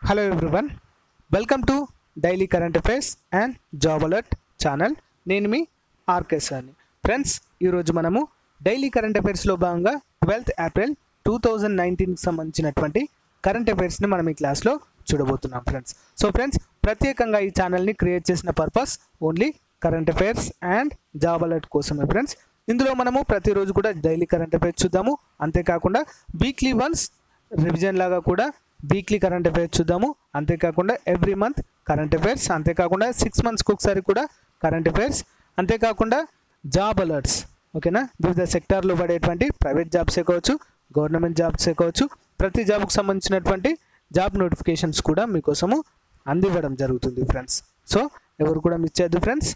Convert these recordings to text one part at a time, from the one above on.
Hello everyone, welcome to Daily Current Affairs and Job Alert channel. నేను మీ RK సార్ని. Friends, ఈరోజు మనము daily current అఫైర్స్లో భాగంగా 12th April 2019కి సంబంధించినటువంటి కరెంట్ అఫైర్స్ని మనం ఈ క్లాస్లో చూడబోతున్నాం ఫ్రెండ్స్. సో ఫ్రెండ్స్, ప్రత్యేకంగా ఈ ఛానల్ని క్రియేట్ చేసిన purpose only current affairs and job alert కోసమే ఫ్రెండ్స్. ఇందులో మనము ప్రతిరోజు కూడా డైలీ కరెంట్ అఫైర్స్ చూద్దాము. అంతేకాకుండా వీక్లీ వన్స్ రివిజన్ లాగా కూడా వీక్లీ కరెంట్ అఫైర్స్ చూద్దాము. అంతేకాకుండా ఎవ్రీ మంత్ కరెంట్ అఫైర్స్, అంతేకాకుండా 6 monthsకి ఒకసారి కూడా కరెంట్ అఫైర్స్, అంతేకాకుండా జాబ్ అలర్ట్స్. ఓకేనా, వివిధ సెక్టార్లో పడేటువంటి ప్రైవేట్ జాబ్సే కావచ్చు, గవర్నమెంట్ జాబ్సే కావచ్చు, ప్రతి జాబ్కి సంబంధించినటువంటి జాబ్ నోటిఫికేషన్స్ కూడా మీకోసము అందివ్వడం జరుగుతుంది ఫ్రెండ్స్. సో ఎవరు కూడా మిస్ చేయొద్దు ఫ్రెండ్స్.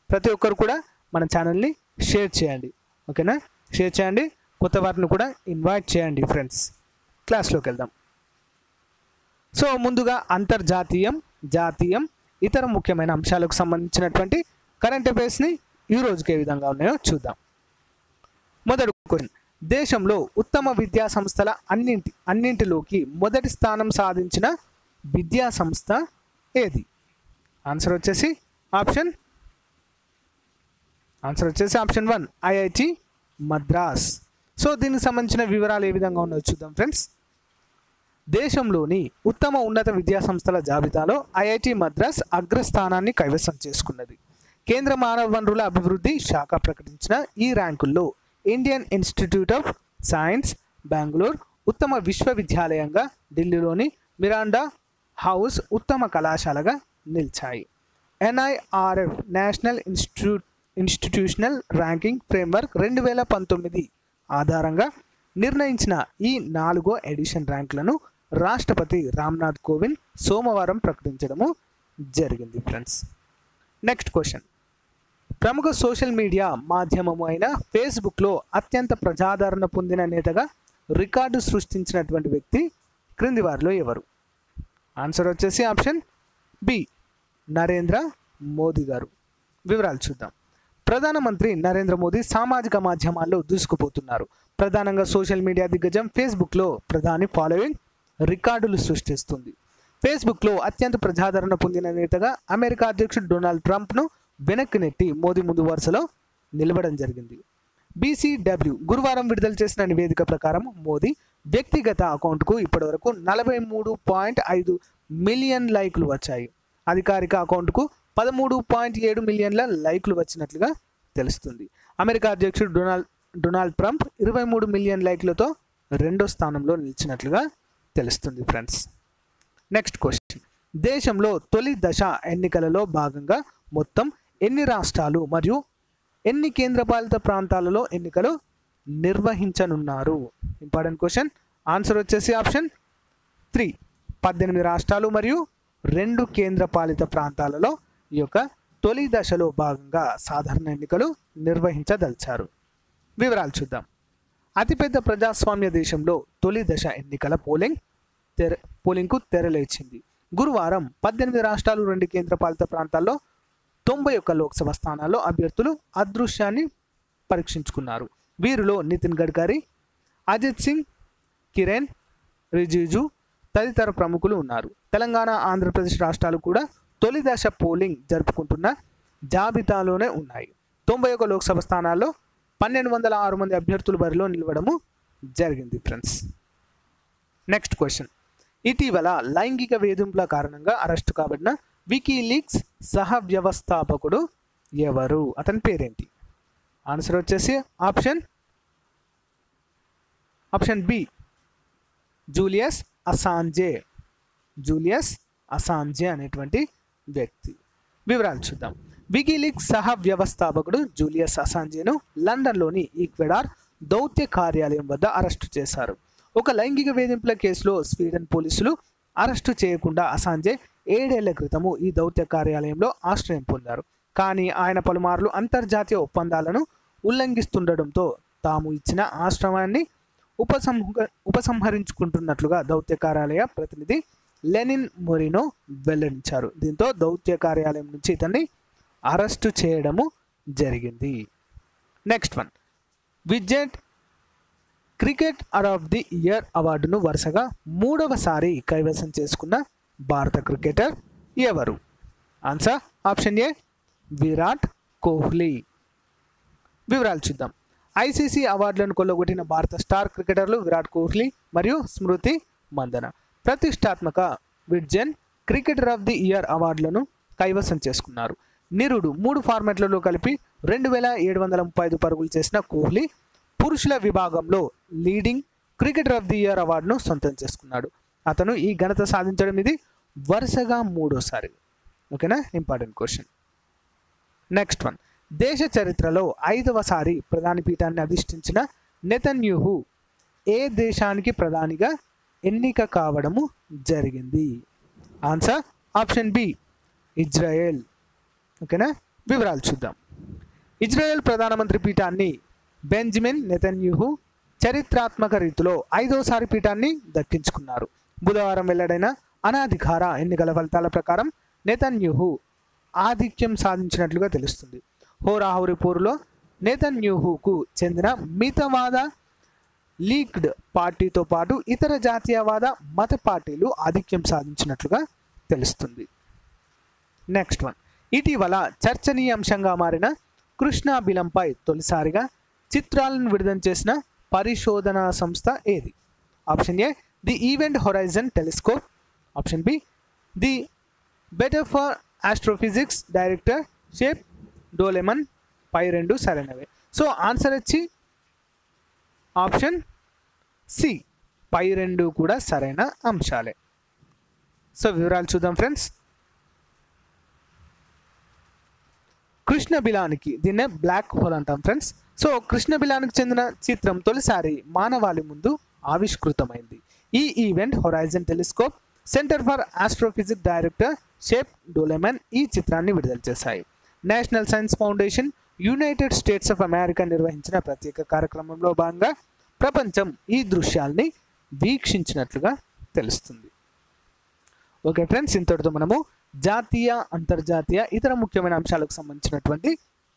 ప్రతి ఒక్కరు కూడా మన ఛానల్ని షేర్ చేయండి. ఓకేనా, షేర్ చేయండి, కొత్త వారిని కూడా ఇన్వైట్ చేయండి ఫ్రెండ్స్. క్లాస్లోకి వెళ్దాం. సో ముందుగా అంతర్జాతీయం, జాతీయం, ఇతర ముఖ్యమైన అంశాలకు సంబంధించినటువంటి కరెంట్ అఫైర్స్ని ఈ రోజుకి ఏ విధంగా ఉన్నాయో చూద్దాం. మొదటి క్వశ్చన్, దేశంలో ఉత్తమ విద్యా సంస్థల అన్నింటిలోకి మొదటి స్థానం సాధించిన విద్యా సంస్థ ఏది? ఆన్సర్ వచ్చేసి ఆప్షన్ 1 ఐఐటి మద్రాస్. సో దీనికి సంబంధించిన వివరాలు ఏ విధంగా ఉన్నాయో చూద్దాం ఫ్రెండ్స్. దేశంలోని ఉత్తమ ఉన్నత విద్యా సంస్థల జాబితాలో ఐఐటి మద్రాస్ అగ్రస్థానాన్ని కైవసం చేసుకున్నది. కేంద్ర మానవ వనరుల అభివృద్ధి శాఖ ప్రకటించిన ఈ ర్యాంకుల్లో Indian Institute of Science Bengaluru ఉత్తమ విశ్వవిద్యాలయంగా, ఢిల్లీలోని మిరాండా హౌస్ ఉత్తమ కళాశాలగా నిలిచాయి. NIRF National Institutional Ranking Framework 2019 ఆధారంగా నిర్ణయించిన ఈ 4వ ఎడిషన్ ర్యాంకులను రాష్ట్రపతి రామ్నాథ్ కోవింద్ సోమవారం ప్రకటించడము జరిగింది ఫ్రెండ్స్. నెక్స్ట్ క్వశ్చన్, ప్రముఖ సోషల్ మీడియా మాధ్యమము అయిన ఫేస్బుక్లో అత్యంత ప్రజాదరణ పొందిన నేతగా రికార్డు సృష్టించినటువంటి వ్యక్తి క్రింది వారిలో ఎవరు? ఆన్సర్ వచ్చేసి ఆప్షన్ బి, నరేంద్ర మోదీ గారు. వివరాలు చూద్దాం. ప్రధానమంత్రి నరేంద్ర మోదీ సామాజిక మాధ్యమాల్లో దూసుకుపోతున్నారు. ప్రధానంగా సోషల్ మీడియా దిగ్గజం ఫేస్బుక్లో ప్రధాని ఫాలోయింగ్ రికార్డులు సృష్టిస్తుంది. ఫేస్బుక్లో అత్యంత ప్రజాదరణ పొందిన నేతగా అమెరికా అధ్యక్షుడు డొనాల్డ్ ట్రంప్ను వెనక్కి నెట్టి మోదీ ముందు వరుసలో నిలవడం జరిగింది. బీసీడబ్ల్యూ గురువారం విడుదల చేసిన నివేదిక ప్రకారం మోదీ వ్యక్తిగత అకౌంట్కు ఇప్పటివరకు 43.5 మిలియన్ లైక్లు వచ్చాయి. అధికారిక అకౌంట్కు 13.7 మిలియన్ల లైక్లు వచ్చినట్లుగా తెలుస్తుంది. అమెరికా అధ్యక్షుడు డొనాల్డ్ ట్రంప్ 23 మిలియన్ లైక్లతో రెండో స్థానంలో నిలిచినట్లుగా తెలుస్తుంది ఫ్రెండ్స్. నెక్స్ట్ క్వశ్చన్, దేశంలో తొలి దశ ఎన్నికలలో భాగంగా మొత్తం ఎన్ని రాష్ట్రాలు మరియు ఎన్ని కేంద్రపాలిత ప్రాంతాలలో ఎన్నికలు నిర్వహించనున్నారు? Important question. ఆన్సర్ వచ్చేసి ఆప్షన్ 3 18 రాష్ట్రాలు మరియు 2 కేంద్రపాలిత ప్రాంతాలలో ఈ యొక్క తొలి దశలో భాగంగా సాధారణ ఎన్నికలు నిర్వహించదలిచారు. వివరాలు చూద్దాం. అతిపెద్ద ప్రజాస్వామ్య దేశంలో తొలి దశ ఎన్నికల పోలింగ్కు తెరలేచింది. గురువారం 18 రాష్ట్రాలు 2 కేంద్రపాలిత ప్రాంతాల్లో 91 లోక్సభ స్థానాల్లో అభ్యర్థులు అదృశ్యాన్ని పరీక్షించుకున్నారు. వీరిలో నితిన్ గడ్కరీ, అజిత్ సింగ్, కిరణ్ రిజిజు తదితర ప్రముఖులు ఉన్నారు. తెలంగాణ, ఆంధ్రప్రదేశ్ రాష్ట్రాలు కూడా తొలి దశ పోలింగ్ జరుపుకుంటున్న జాబితాలోనే ఉన్నాయి. 91 లోక్సభ స్థానాల్లో 1206 మంది అభ్యర్థులు బరిలో నిలవడము జరిగింది ఫ్రెండ్స్. నెక్స్ట్ క్వశ్చన్, ఇటీవల లైంగిక వేధింపుల కారణంగా అరెస్టు కాబడిన వికీలీక్స్ సహ వ్యవస్థాపకుడు ఎవరు? అతని పేరేంటి? ఆన్సర్ వచ్చేసి ఆప్షన్ బి, జూలియస్ అసాంజే అనేటువంటి వ్యక్తి. వివరాలు చూద్దాం. వికీలీక్స్ సహ వ్యవస్థాపకుడు జూలియస్ అసాంజేను లండన్లోని ఈక్వెడార్ దౌత్య కార్యాలయం వద్ద అరెస్టు చేశారు. ఒక లైంగిక వేధింపుల కేసులో స్వీడన్ పోలీసులు అరెస్టు చేయకుండా అసాంజే 7 ఏళ్ల క్రితము ఈ దౌత్య కార్యాలయంలో ఆశ్రయం పొందారు. కానీ ఆయన పలుమార్లు అంతర్జాతీయ ఒప్పందాలను ఉల్లంఘిస్తుండటంతో తాము ఇచ్చిన ఆశ్రయాన్ని ఉపసంహరించుకుంటున్నట్లుగా దౌత్య కార్యాలయ ప్రతినిధి లెనిన్ మొరినో వెల్లడించారు. దీంతో దౌత్య కార్యాలయం నుంచి ఇతన్ని అరెస్టు చేయడము జరిగింది. నెక్స్ట్ వన్, విజెట్ క్రికెటర్ ఆఫ్ ది ఇయర్ అవార్డును వరుసగా 3వసారి కైవసం చేసుకున్న భారత క్రికెటర్ ఎవరు? Answer option A Virat Kohli. వివరాలు చూద్దాం. ఐసీసీ అవార్డులను కొల్లగొట్టిన భారత స్టార్ క్రికెటర్లు విరాట్ కోహ్లీ మరియు స్మృతి మందన ప్రతిష్టాత్మక విడ్జన్ క్రికెటర్ ఆఫ్ ది ఇయర్ అవార్డులను కైవసం చేసుకున్నారు. నిరుడు 3 ఫార్మాట్లలో కలిపి 2735 పరుగులు చేసిన కోహ్లీ పురుషుల విభాగంలో leading cricketer of the year అవార్డును సొంతం చేసుకున్నాడు. అతను ఈ ఘనత సాధించడం ఇది వరుసగా 3వసారి. ఓకేనా, ఇంపార్టెంట్ క్వశ్చన్. Next one. దేశ చరిత్రలో 5వసారి ప్రధాని పీఠాన్ని అధిష్ఠించిన నెతన్యాహు ఏ దేశానికి ప్రధానిగా ఎన్నిక కావడము జరిగింది? Answer option B Israel. ఓకేనా, వివరాలు చూద్దాం. ఇజ్రాయెల్ ప్రధానమంత్రి పీఠాన్ని బెంజమిన్ నెతన్యాహు చరిత్రాత్మక రీతిలో 5వసారి పీఠాన్ని దక్కించుకున్నారు. బుధవారం వెల్లడైన అనాధికార ఎన్నికల ఫలితాల ప్రకారం నెతన్యాహు ఆధిక్యం సాధించినట్లుగా తెలుస్తుంది. హోరాహోరీ పోరులో నెతన్యాహుకు చెందిన మితవాద లీగ్డ్ పార్టీతో పాటు ఇతర జాతీయవాద మత పార్టీలు ఆధిక్యం సాధించినట్లుగా తెలుస్తుంది. Next one. ఇటీవల చర్చనీయాంశంగా మారిన కృష్ణా బిలంపై తొలిసారిగా చిత్రాలను విడుదల చేసిన పరిశోధనా సంస్థ ఏది? Option A the Event Horizon Telescope. Option B the better for astrophysics director Shep Doeleman. పై 2 సరైనవే. సో ఆన్సర్ వచ్చి ఆప్షన్ సి. పై 2 కూడా సరైన అంశాలే. సో వివరాలు చూద్దాం ఫ్రెండ్స్. కృష్ణబిలానికి, దీన్నే బ్లాక్ హోల్ అంటాం ఫ్రెండ్స్. సో కృష్ణబిలానికి చెందిన చిత్రం తొలిసారి మానవాళి ముందు ఆవిష్కృతమైంది. ఈ Event Horizon Telescope, Center for astrophysics director Shep Doeleman ఈ చిత్రాన్ని విడుదల చేశాయి. National Science Foundation United States of America నిర్వహించిన ప్రత్యేక కార్యక్రమంలో భాగంగా ప్రపంచం ఈ దృశ్యాల్ని వీక్షించినట్లుగా తెలుస్తుంది. ఓకే ఫ్రెండ్స్, ఇంతటితో మనము జాతీయ, అంతర్జాతీయ, ఇతర ముఖ్యమైన అంశాలకు సంబంధించినటువంటి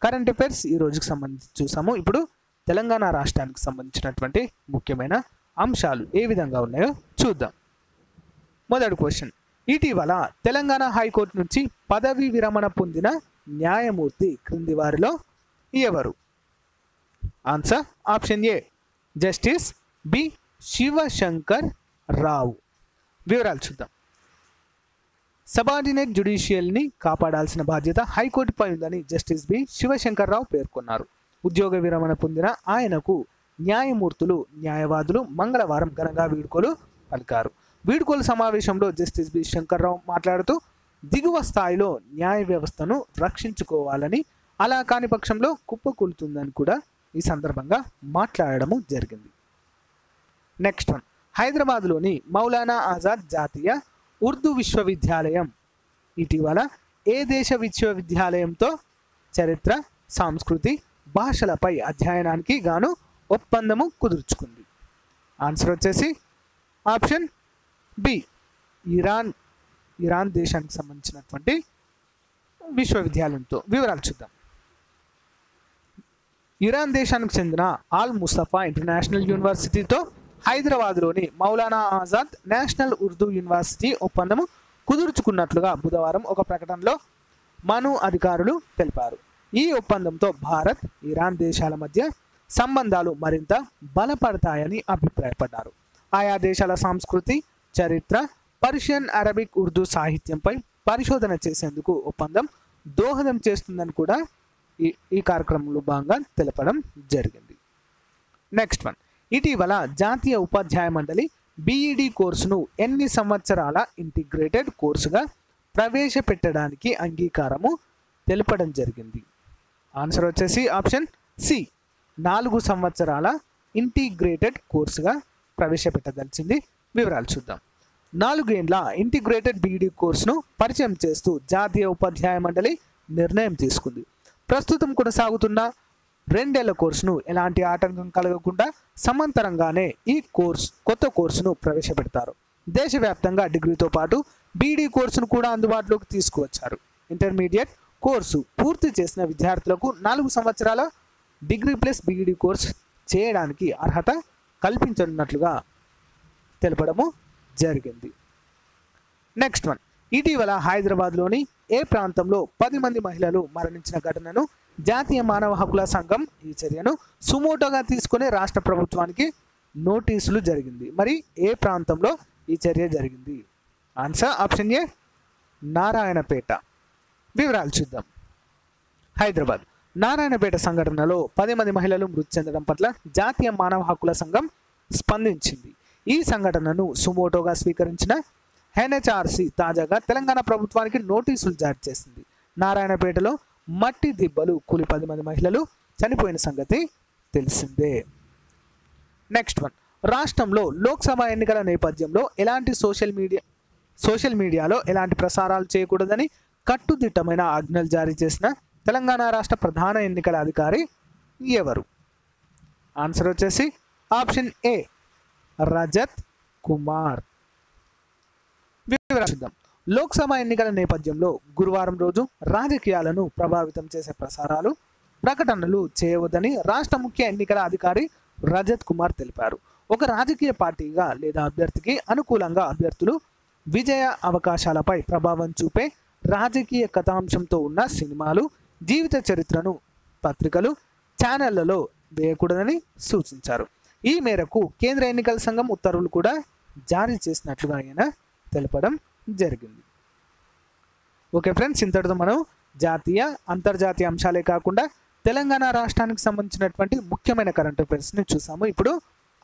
కరెంట్ అఫైర్స్ ఈ రోజుకి సంబంధించి చూసాము. ఇప్పుడు తెలంగాణ రాష్ట్రానికి సంబంధించినటువంటి ముఖ్యమైన అంశాలు ఏ విధంగా ఉన్నాయో చూద్దాం. మొదటి క్వశ్చన్. ఇటీవల తెలంగాణ హైకోర్టు నుంచి పదవీ విరమణ పొందిన న్యాయమూర్తి క్రింది వారిలో ఎవరు? Answer option A justice B Shivashankar Rao. వివరాలు చూద్దాం. సబార్డినేట్ జ్యుడిషియల్ని కాపాడాల్సిన బాధ్యత హైకోర్టుపై ఉందని జస్టిస్ బి శివశంకర్ రావు పేర్కొన్నారు. ఉద్యోగ విరమణ పొందిన ఆయనకు న్యాయమూర్తులు, న్యాయవాదులు మంగళవారం ఘనంగా వీడ్కోలు పలికారు. వీడ్కోలు సమావేశంలో జస్టిస్ బి శంకర్రావు మాట్లాడుతూ దిగువ స్థాయిలో న్యాయ వ్యవస్థను రక్షించుకోవాలని, అలా కాని పక్షంలో కుప్పకూలుతుందని కూడా ఈ సందర్భంగా మాట్లాడడము జరిగింది. Next one. హైదరాబాద్లోని మౌలానా ఆజాద్ జాతీయ ఉర్దూ విశ్వవిద్యాలయం ఇటీవల ఏ దేశ విశ్వవిద్యాలయంతో చరిత్ర, సంస్కృతి, భాషలపై అధ్యయనానికి గాను ఒప్పందము కుదుర్చుకుంది? ఆన్సర్ వచ్చేసి ఆప్షన్ బి ఇరాన్ దేశానికి సంబంధించినటువంటి విశ్వవిద్యాలయంతో. వివరాలు చూద్దాం. ఇరాన్ దేశానికి చెందిన ఆల్ ముస్తఫా ఇంటర్నేషనల్ యూనివర్సిటీతో హైదరాబాద్లోని మౌలానా ఆజాద్ నేషనల్ ఉర్దూ యూనివర్సిటీ ఒప్పందము కుదుర్చుకున్నట్లుగా బుధవారం ఒక ప్రకటనలో మను అధికారులు తెలిపారు. ఈ ఒప్పందంతో భారత్, ఇరాన్ దేశాల మధ్య సంబంధాలు మరింత బలపడతాయని అభిప్రాయపడ్డారు. ఆయా దేశాల సంస్కృతి, చరిత్ర, పర్షియన్, అరబిక్, ఉర్దూ సాహిత్యంపై పరిశోధన చేసేందుకు ఒప్పందం దోహదం చేస్తుందని కూడా ఈ కార్యక్రమంలో భాగంగా తెలపడం జరిగింది. Next one. ఇటీవల జాతీయ ఉపాధ్యాయ మండలి బీఈడి కోర్సును ఎన్ని సంవత్సరాల ఇంటిగ్రేటెడ్ కోర్సుగా ప్రవేశపెట్టడానికి అంగీకారము తెలపడం జరిగింది? ఆన్సర్ వచ్చేసి ఆప్షన్ సి 4 సంవత్సరాల ఇంటిగ్రేటెడ్ కోర్సుగా ప్రవేశపెట్టదలిచింది. వివరాలు చూద్దాం. 4 ఏండ్ల ఇంటిగ్రేటెడ్ బీఈడి కోర్సును పరిచయం చేస్తూ జాతీయ ఉపాధ్యాయ మండలి నిర్ణయం తీసుకుంది. ప్రస్తుతం కొనసాగుతున్న 2 ఏళ్ల కోర్సును ఎలాంటి ఆటంకం కలగకుండా సమాంతరంగానే ఈ కొత్త కోర్సును ప్రవేశపెడతారు. దేశవ్యాప్తంగా డిగ్రీతో పాటు బీఈడి కోర్సును కూడా అందుబాటులోకి తీసుకువచ్చారు. ఇంటర్మీడియట్ కోర్సు పూర్తి చేసిన విద్యార్థులకు 4 సంవత్సరాల డిగ్రీ ప్లస్ బీఈడి కోర్సు చేయడానికి అర్హత కల్పించనున్నట్లుగా తెలపడము జరిగింది. నెక్స్ట్ వన్, ఇటీవల హైదరాబాద్లోని ఏ ప్రాంతంలో 10 మంది మహిళలు మరణించిన ఘటనను జాతీయ మానవ హక్కుల సంఘం ఈ చర్యను సుమోటోగా తీసుకుని రాష్ట్ర ప్రభుత్వానికి నోటీసులు జరిగింది. మరి ఏ ప్రాంతంలో ఈ చర్య జరిగింది? ఆన్సర్ ఆప్షన్ ఏ నారాయణపేట. వివరాలు చూద్దాం. హైదరాబాద్ నారాయణపేట సంఘటనలో 10 మంది మహిళలు మృతి చెందడం పట్ల జాతీయ మానవ హక్కుల సంఘం స్పందించింది. ఈ సంఘటనను సుమోటోగా స్వీకరించిన ఎన్హెచ్ఆర్సీ తాజాగా తెలంగాణ ప్రభుత్వానికి నోటీసులు జారీ చేసింది. నారాయణపేటలో మట్టి దిబ్బలు కూలి 10 మంది మహిళలు చనిపోయిన సంగతి తెలిసిందే. నెక్స్ట్ వన్, రాష్ట్రంలో లోక్సభ ఎన్నికల నేపథ్యంలో సోషల్ మీడియాలో ఎలాంటి ప్రసారాలు చేయకూడదని కట్టుదిట్టమైన ఆజ్ఞలు జారీ చేసిన తెలంగాణ రాష్ట్ర ప్రధాన ఎన్నికల అధికారి ఎవరు? ఆన్సర్ వచ్చేసి ఆప్షన్ ఏ రజత్ కుమార్. వివరిద్దాం. లోక్సభ ఎన్నికల నేపథ్యంలో గురువారం రోజు రాజకీయాలను ప్రభావితం చేసే ప్రసారాలు, ప్రకటనలు చేయవద్దని రాష్ట్ర ముఖ్య ఎన్నికల అధికారి రజత్ కుమార్ తెలిపారు. ఒక రాజకీయ పార్టీగా లేదా అభ్యర్థికి అనుకూలంగా అభ్యర్థులు విజయ అవకాశాలపై ప్రభావం చూపే రాజకీయ కథాంశంతో ఉన్న సినిమాలు, జీవిత చరిత్రను పత్రికలు, ఛానళ్లలో వేయకూడదని సూచించారు. ఈ మేరకు కేంద్ర ఎన్నికల సంఘం ఉత్తర్వులు కూడా జారీ చేసినట్లుగా ఆయన తెలపడం జరిగింది. ఓకే ఫ్రెండ్స్, ఇంతటితో మనం జాతీయ అంతర్జాతీయ అంశాలే కాకుండా తెలంగాణ రాష్ట్రానికి సంబంధించినటువంటి ముఖ్యమైన కరెంట్ అఫైర్స్ని చూసాము. ఇప్పుడు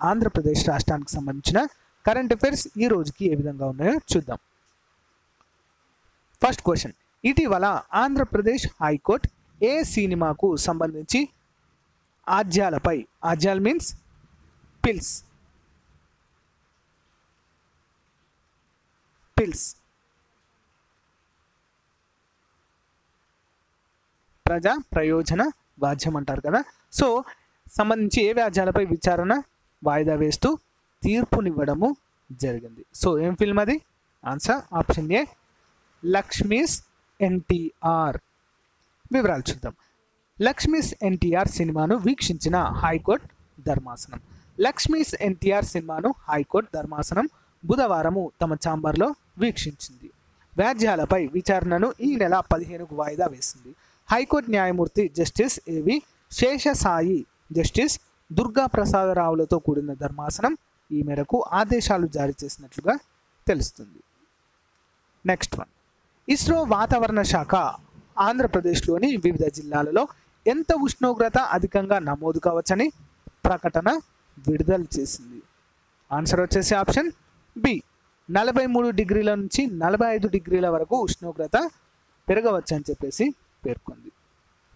ఆంధ్రప్రదేశ్ రాష్ట్రానికి సంబంధించిన కరెంట్ అఫైర్స్ ఈ రోజుకి ఏ విధంగా ఉన్నాయో చూద్దాం. ఫస్ట్ క్వశ్చన్, ఇటీవల ఆంధ్రప్రదేశ్ హైకోర్టు ఏ సినిమాకు సంబంధించి ఆజ్యాలపై, ఆజ్యాల్ మీన్స్ పిల్స్ ప్రజా ప్రయోజన వాద్యం అంటారు కదా, సో సంబంధించి ఏ వ్యాజ్యాలపై విచారణ వాయిదా వేస్తూ తీర్పునివ్వడము జరిగింది. సో ఏం ఫిల్మ్ అది? ఆన్సర్ ఆప్షన్ ఏ లక్ష్మీస్ ఎన్టీఆర్. వివరాలు చూద్దాం. లక్ష్మీస్ ఎన్టీఆర్ సినిమాను వీక్షించిన హైకోర్టు ధర్మాసనం. లక్ష్మీస్ ఎన్టీఆర్ సినిమాను హైకోర్టు ధర్మాసనం బుధవారము తమ ఛాంబర్లో వీక్షించింది. వ్యాజ్యాలపై విచారణను ఈ నెల 15కు వాయిదా వేసింది. హైకోర్టు న్యాయమూర్తి జస్టిస్ ఏవి శేషసాయి, జస్టిస్ దుర్గా ప్రసాదరావులతో కూడిన ధర్మాసనం ఈ మేరకు ఆదేశాలు జారీ చేసినట్లుగా తెలుస్తుంది. నెక్స్ట్ వన్, ఇస్రో వాతావరణ శాఖ ఆంధ్రప్రదేశ్లోని వివిధ జిల్లాలలో ఎంత ఉష్ణోగ్రత అధికంగా నమోదు కావచ్చని ప్రకటన విడుదల చేసింది. ఆన్సర్ వచ్చేసి ఆప్షన్ బి 43 డిగ్రీల నుంచి 45 డిగ్రీల వరకు ఉష్ణోగ్రత పెరగవచ్చు అని చెప్పేసి పేర్కొంది.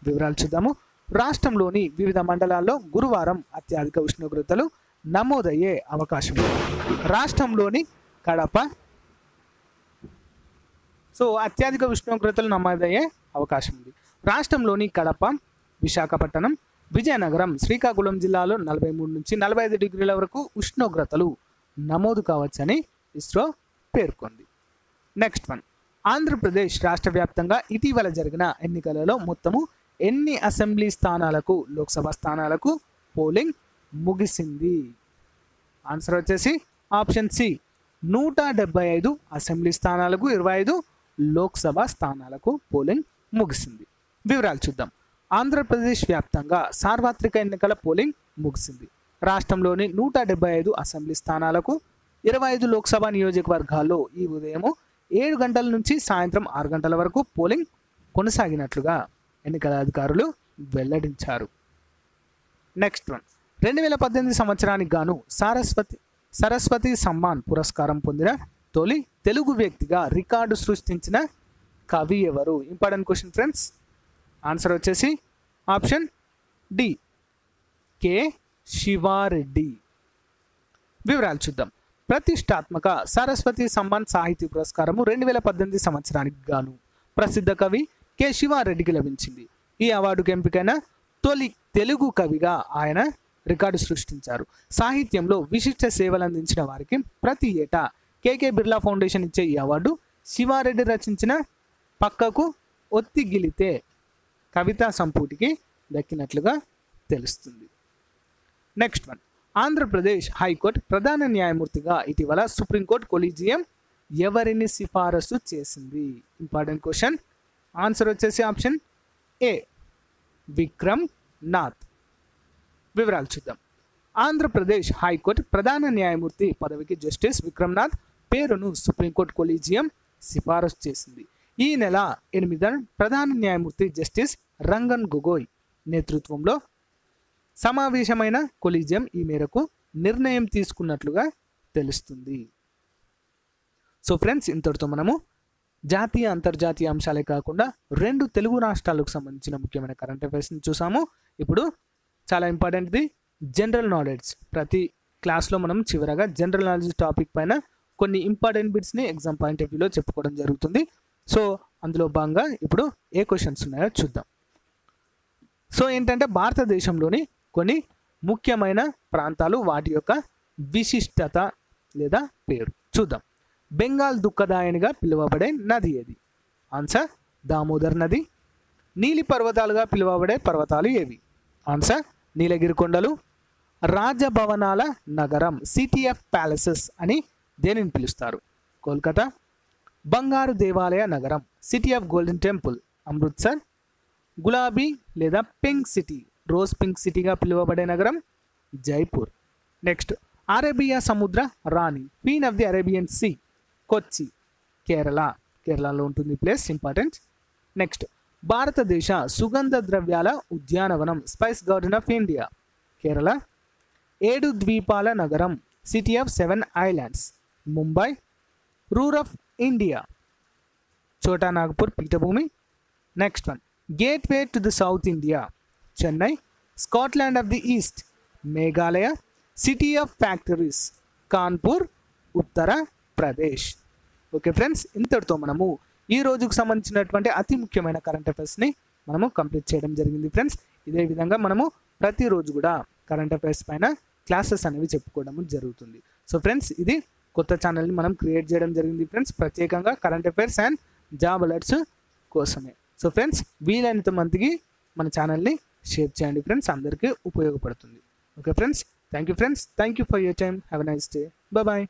వివరాలు చూద్దాము. రాష్ట్రంలోని వివిధ మండలాల్లో గురువారం అత్యధిక ఉష్ణోగ్రతలు నమోదయ్యే అవకాశం ఉంది. రాష్ట్రంలోని కడప, సో అత్యధిక ఉష్ణోగ్రతలు నమోదయ్యే అవకాశం ఉంది. రాష్ట్రంలోని కడప, విశాఖపట్నం, విజయనగరం, శ్రీకాకుళం జిల్లాలో 43 నుంచి 45 డిగ్రీల వరకు ఉష్ణోగ్రతలు నమోదు కావచ్చని ఇస్రో పేర్కొంది. నెక్స్ట్ వన్, ఆంధ్రప్రదేశ్ రాష్ట్ర వ్యాప్తంగా ఇటీవల జరిగిన ఎన్నికలలో మొత్తము ఎన్ని అసెంబ్లీ స్థానాలకు, లోక్సభ స్థానాలకు పోలింగ్ ముగిసింది? ఆన్సర్ వచ్చేసి ఆప్షన్ సి 175 అసెంబ్లీ స్థానాలకు, 25 లోక్సభ స్థానాలకు పోలింగ్ ముగిసింది. వివరాలు చూద్దాం. ఆంధ్రప్రదేశ్ వ్యాప్తంగా సార్వత్రిక ఎన్నికల పోలింగ్ ముగిసింది. రాష్ట్రంలోని 175 అసెంబ్లీ స్థానాలకు, 25 లోక్సభ నియోజకవర్గాల్లో ఈ ఉదయం 7 గంటల నుంచి సాయంత్రం 6 గంటల వరకు పోలింగ్ కొనసాగినట్లుగా ఎన్నికల అధికారులు వెల్లడించారు. నెక్స్ట్ వన్, 2018 సంవత్సరానికి గాను సరస్వతి సమ్మాన్ పురస్కారం పొందిన తొలి తెలుగు వ్యక్తిగా రికార్డు సృష్టించిన కవి ఎవరు? Important question friends. ఆన్సర్ వచ్చేసి ఆప్షన్ డి కె శివారెడ్డి. వివరాలు చూద్దాం. ప్రతిష్టాత్మక సరస్వతి సమ్మాన్ సాహితీ పురస్కారము 2018 సంవత్సరానికి గాను ప్రసిద్ధ కవి కె శివారెడ్డికి లభించింది. ఈ అవార్డుకు ఎంపికైన తొలి తెలుగు కవిగా ఆయన రికార్డు సృష్టించారు. సాహిత్యంలో విశిష్ట సేవలు అందించిన వారికి ప్రతి ఏటా కేకే బిర్లా ఫౌండేషన్ ఇచ్చే ఈ అవార్డు శివారెడ్డి రచించిన పక్కకు ఒత్తిగిలితే కవితా సంపుటికి దక్కినట్లుగా తెలుస్తుంది. నెక్స్ట్ వన్, ఆంధ్రప్రదేశ్ హైకోర్టు ప్రధాన న్యాయమూర్తిగా ఇటీవల సుప్రీంకోర్టు కొలీజియం ఎవరిని సిఫారసు చేసింది? Important question. ఆన్సర్ వచ్చేసి ఆప్షన్ ఏ, విక్రమ్ నాథ్. వివరాలు చూద్దాం. ఆంధ్రప్రదేశ్ హైకోర్టు ప్రధాన న్యాయమూర్తి పదవికి జస్టిస్ విక్రమ్నాథ్ పేరును సుప్రీంకోర్టు కొలీజియం సిఫారసు చేసింది. ఈ నెల 8న ప్రధాన న్యాయమూర్తి జస్టిస్ రంగన్ గొగోయ్ నేతృత్వంలో సమావేశమైన కొలీజియం ఈ మేరకు నిర్ణయం తీసుకున్నట్లుగా తెలుస్తుంది. సో ఫ్రెండ్స్, ఇంతటితో మనము జాతీయ అంతర్జాతీయ అంశాలే కాకుండా 2 తెలుగు రాష్ట్రాలకు సంబంధించిన ముఖ్యమైన కరెంట్ అఫైర్స్ని చూసాము. ఇప్పుడు చాలా ఇంపార్టెంట్ది జనరల్ నాలెడ్జ్. ప్రతి క్లాస్లో మనం చివరగా జనరల్ నాలెడ్జ్ టాపిక్ పైన కొన్ని ఇంపార్టెంట్ బిట్స్ని ఎగ్జామ్ పాయింట్ ఆఫ్ వ్యూలో చెప్పుకోవడం జరుగుతుంది. సో అందులో భాగంగా ఇప్పుడు ఏ క్వశ్చన్స్ ఉన్నాయో చూద్దాం. సో ఏంటంటే భారతదేశంలోని కొన్ని ముఖ్యమైన ప్రాంతాలు, వాటి యొక్క విశిష్టత లేదా పేరు చూద్దాం. బెంగాల్ దుఃఖదాయనిగా పిలువబడే నది ఏది? ఆన్సర్ దామోదర్ నది. నీలి పర్వతాలుగా పిలువబడే పర్వతాలు ఏవి? ఆన్సర్ నీలగిరి కొండలు. రాజభవనాల నగరం, సిటీ ఆఫ్ ప్యాలెసెస్ అని దేనిని పిలుస్తారు? కోల్కతా. బంగారు దేవాలయ నగరం, city of golden temple, Amritsar. గులాబీ లేదా పింక్ సిటీ, రోజ్ పింక్ సిటీగా పిలువబడే నగరం జైపూర్. నెక్స్ట్, అరేబియా సముద్ర రాణి, queen of the Arabian sea, Kochi, Kerala. కేరళలో ఉంటుంది ప్లేస్, ఇంపార్టెంట్. నెక్స్ట్, భారతదేశ సుగంధ ద్రవ్యాల ఉద్యానవనం, spice garden of India, Kerala. 7 ద్వీపాల నగరం, city of 7 islands, Mumbai. Ruhr of India, Chota Nagpur పీఠభూమి. Next one, gateway to the South India, Chennai. Scotland of the east, Meghalaya. City of factories, Kanpur, Uttar Pradesh. Okay friends, ఇంతటితో మనము ఈ రోజుకు సంబంధించినటువంటి అతి ముఖ్యమైన కరెంట్ అఫైర్స్ని మనము కంప్లీట్ చేయడం జరిగింది ఫ్రెండ్స్. ఇదే విధంగా మనము ప్రతిరోజు కూడా కరెంట్ అఫైర్స్ పైన క్లాసెస్ అనేవి చెప్పుకోవడం జరుగుతుంది. సో ఫ్రెండ్స్, ఇది కొత్త ఛానల్ని మనం క్రియేట్ చేయడం జరిగింది ఫ్రెండ్స్, ప్రత్యేకంగా current affairs and job alerts కోసమే. సో ఫ్రెండ్స్, వీలైనంత మందికి మన ఛానల్ని షేర్ చేయండి ఫ్రెండ్స్, అందరికీ ఉపయోగపడుతుంది. Okay friends, thank you friends, thank you for your time. Have a nice day. Bye.